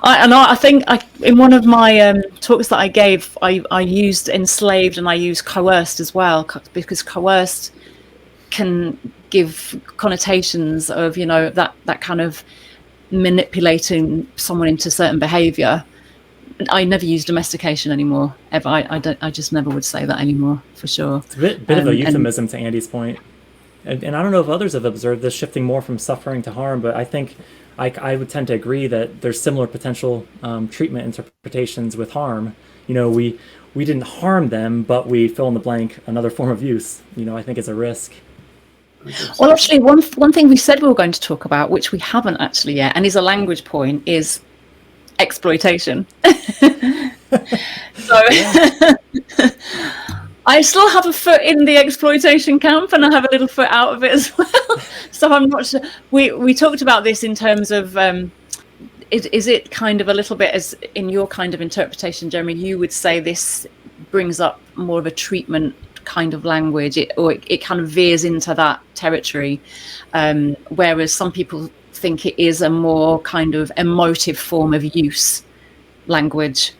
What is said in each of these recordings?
I think in one of my talks that I gave, I used enslaved and I used coerced as well, because coerced can give connotations of, that kind of manipulating someone into certain behavior. I never use domestication anymore, ever. I just never would say that anymore, for sure. It's a bit of a euphemism, to Andy's point. And I don't know if others have observed this shifting more from suffering to harm, but I think I would tend to agree that there's similar potential treatment interpretations with harm. We didn't harm them, but we fill in the blank another form of use. I think it's a risk. Well, actually, one thing we said we were going to talk about, which we haven't actually yet, and is a language point, is exploitation. So I still have a foot in the exploitation camp, and I have a little foot out of it as well. So I'm not sure. We talked about this in terms of is it kind of a little bit, as in your kind of interpretation, Jeremy, you would say this brings up more of a treatment kind of language, it kind of veers into that territory, whereas some people think it is a more kind of emotive form of use language.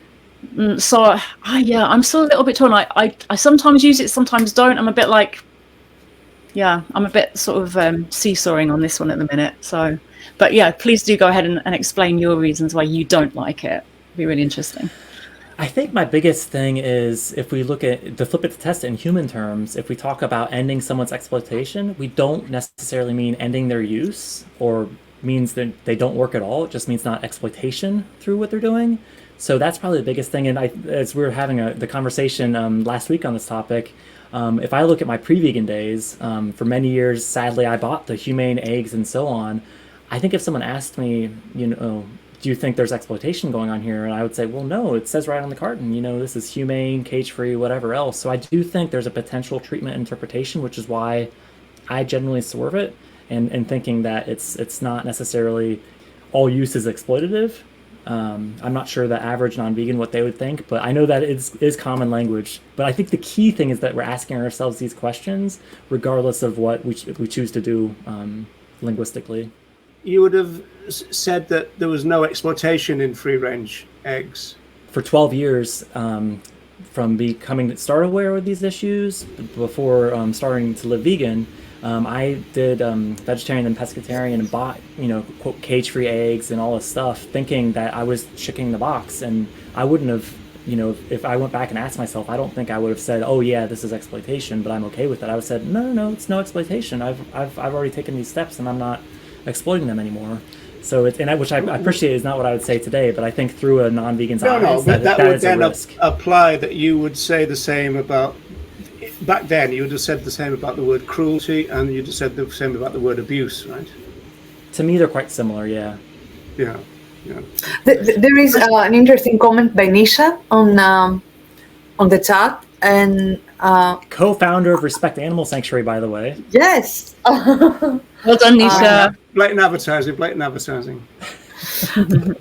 So I'm still a little bit torn. I sometimes use it, sometimes don't. I'm a bit like, I'm a bit sort of seesawing on this one at the minute. So, but please do go ahead and explain your reasons why you don't like it. It'd be really interesting. I think my biggest thing is, if we look at the flip it to test it in human terms, if we talk about ending someone's exploitation, we don't necessarily mean ending their use or means that they don't work at all. It just means not exploitation through what they're doing. So that's probably the biggest thing. And as we were having the conversation last week on this topic, if I look at my pre-vegan days, for many years, sadly, I bought the humane eggs and so on. I think if someone asked me, do you think there's exploitation going on here? And I would say, well, no, it says right on the carton, this is humane, cage-free, whatever else. So I do think there's a potential treatment interpretation, which is why I generally swerve it, and thinking that it's not necessarily all use is exploitative. I'm not sure the average non-vegan what they would think, but I know that it is common language. But I think the key thing is that we're asking ourselves these questions regardless of what we choose to do linguistically. You would have said that there was no exploitation in free-range eggs. For 12 years, from becoming start aware with these issues, before starting to live vegan, I did vegetarian and pescatarian and bought, quote, cage-free eggs and all this stuff, thinking that I was checking the box. And I wouldn't have, if I went back and asked myself, I don't think I would have said, oh yeah, this is exploitation, but I'm okay with it. I would have said, no, it's no exploitation. I've already taken these steps and I'm not exploiting them anymore. So which I appreciate is not what I would say today, but I think through a non-vegan's eyes, that would is then apply that you would say the same about, back then you would have said the same about the word cruelty, and you'd have said the same about the word abuse, right? To me, they're quite similar, yeah. Yeah. There is an interesting comment by Nisha on the chat, and co-founder of Respect Animal Sanctuary, by the way. Yes. Well done, Nisha. Blatant advertising.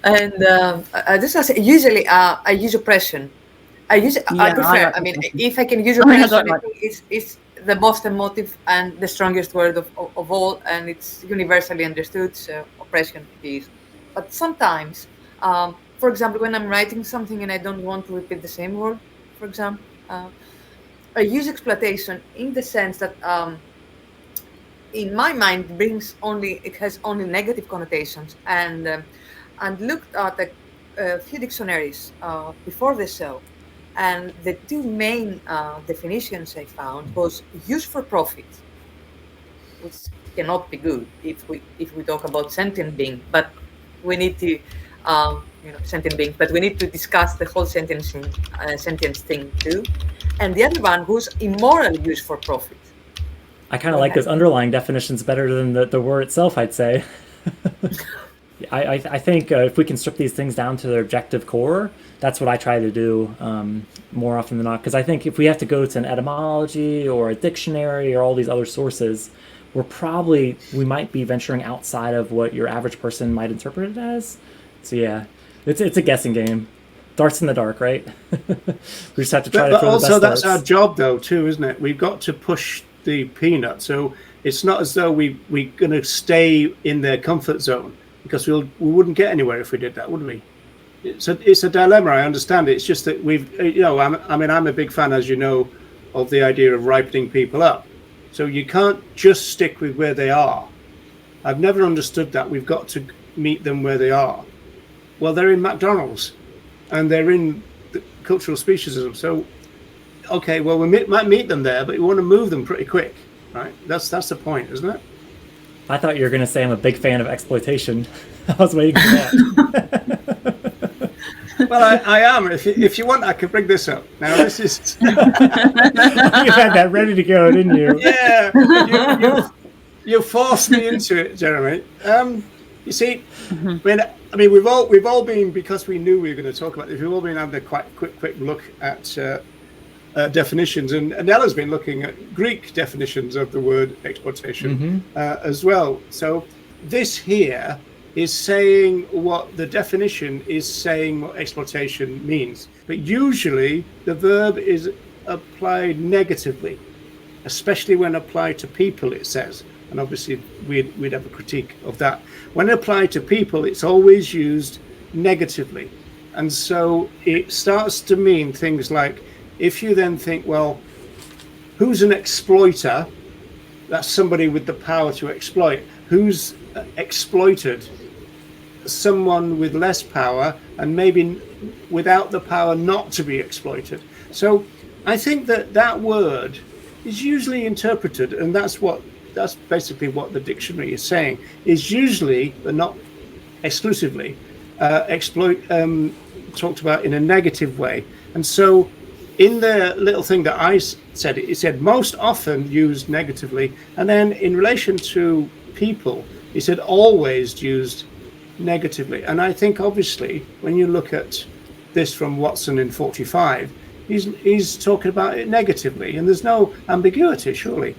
And I just say, usually I use oppression. I prefer. I mean, if I can use oppression, it's the most emotive and the strongest word of all, and it's universally understood. So oppression is. But sometimes, for example, when I'm writing something and I don't want to repeat the same word, for example, I use exploitation in the sense that, in my mind, it has only negative connotations. And looked at a few dictionaries before the show, and the two main definitions I found was use for profit, which cannot be good if we talk about sentient being, but we need to sentient beings, but we need to discuss the whole sentience thing too. And the other one was immoral use for profit. I kind of like those underlying definitions better than the word itself, I'd say. I think if we can strip these things down to their objective core, that's what I try to do more often than not. Because I think if we have to go to an etymology or a dictionary or all these other sources, we might be venturing outside of what your average person might interpret it as. So yeah, it's a guessing game. Darts in the dark, right? We just have to try to throw the best darts. Also, that's our job, though, too, isn't it? We've got to push the peanut. So it's not as though we're going to stay in their comfort zone, because we wouldn't get anywhere if we did that, would we? it's a dilemma. I understand it. It's just that I'm a big fan, as you know, of the idea of ripening people up. So you can't just stick with where they are. I've never understood that. We've got to meet them where they are. Well, they're in McDonald's, and they're in the cultural speciesism. So, okay, well, we might meet them there, but we want to move them pretty quick, right? That's the point, isn't it? I thought you were going to say I'm a big fan of exploitation. I was waiting for that. Well, I am. If you want, I can bring this up. Now, this is... You had that ready to go, didn't you? Yeah. You forced me into it, Jeremy. You see, I mean, we've all been, because we knew we were going to talk about this, we've all been having a quite quick look at definitions, and Nella's been looking at Greek definitions of the word exploitation as well. So this here is saying what the definition is saying what exploitation means, but usually the verb is applied negatively, especially when applied to people, it says. And obviously we'd have a critique of that. When applied to people, it's always used negatively. And so it starts to mean things like, if you then think, well, who's an exploiter? That's somebody with the power to exploit. Who's exploited? Someone with less power and maybe without the power not to be exploited. So I think that word is usually interpreted, and that's basically what the dictionary is saying, is usually, but not exclusively, talked about in a negative way. And so in the little thing that I said, it said most often used negatively, and then in relation to people, it said always used negatively. And I think obviously when you look at this from Watson in 45, he's talking about it negatively, and there's no ambiguity, surely.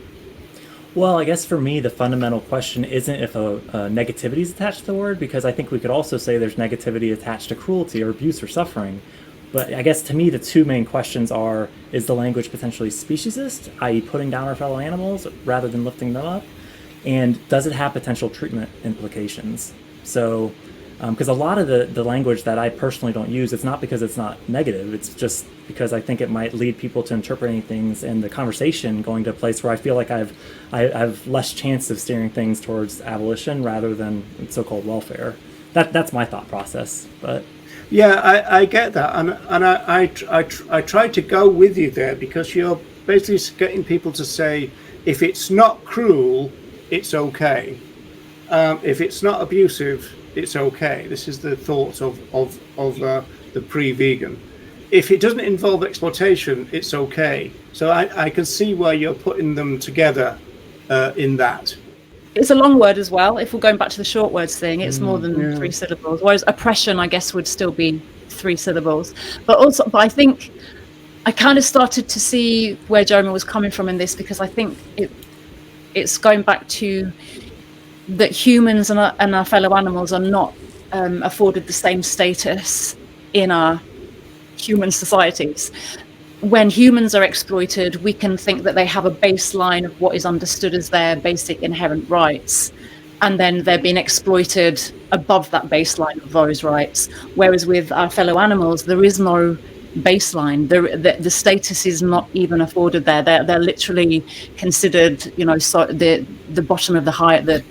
Well, I guess for me, the fundamental question isn't if a negativity is attached to the word, because I think we could also say there's negativity attached to cruelty or abuse or suffering. But I guess to me, the two main questions are, is the language potentially speciesist, i.e. putting down our fellow animals rather than lifting them up? And does it have potential treatment implications? So, because a lot of the language that I personally don't use, it's not because it's not negative, it's just because I think it might lead people to interpreting things and the conversation going to a place where I feel like I have less chance of steering things towards abolition rather than so-called welfare. That's my thought process. But yeah, I get that, and I try to go with you there, because you're basically getting people to say, if it's not cruel, it's okay. If it's not abusive, it's okay. This is the thoughts of the pre-vegan. If it doesn't involve exploitation, it's okay. So I can see why you're putting them together in that. It's a long word as well. If we're going back to the short words thing, it's more than 3 syllables. Whereas oppression, I guess, would still be 3 syllables. But I think I kind of started to see where Jeremy was coming from in this, because I think it's going back to that humans and our fellow animals are not afforded the same status in our human societies. When humans are exploited, we can think that they have a baseline of what is understood as their basic inherent rights, and then they're being exploited above that baseline of those rights. Whereas with our fellow animals, there is no baseline. The status is not even afforded there. They're literally considered, so the bottom of the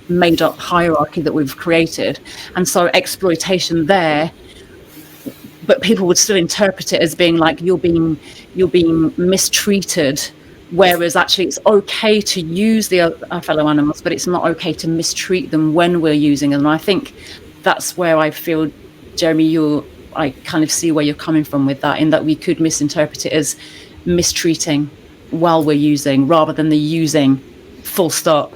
made up hierarchy that we've created. And so exploitation there, but people would still interpret it as being like you're being mistreated, whereas actually it's okay to use our fellow animals, but it's not okay to mistreat them when we're using them. And I think that's where I feel, Jeremy, I kind of see where you're coming from with that, in that we could misinterpret it as mistreating while we're using, rather than the using full stop.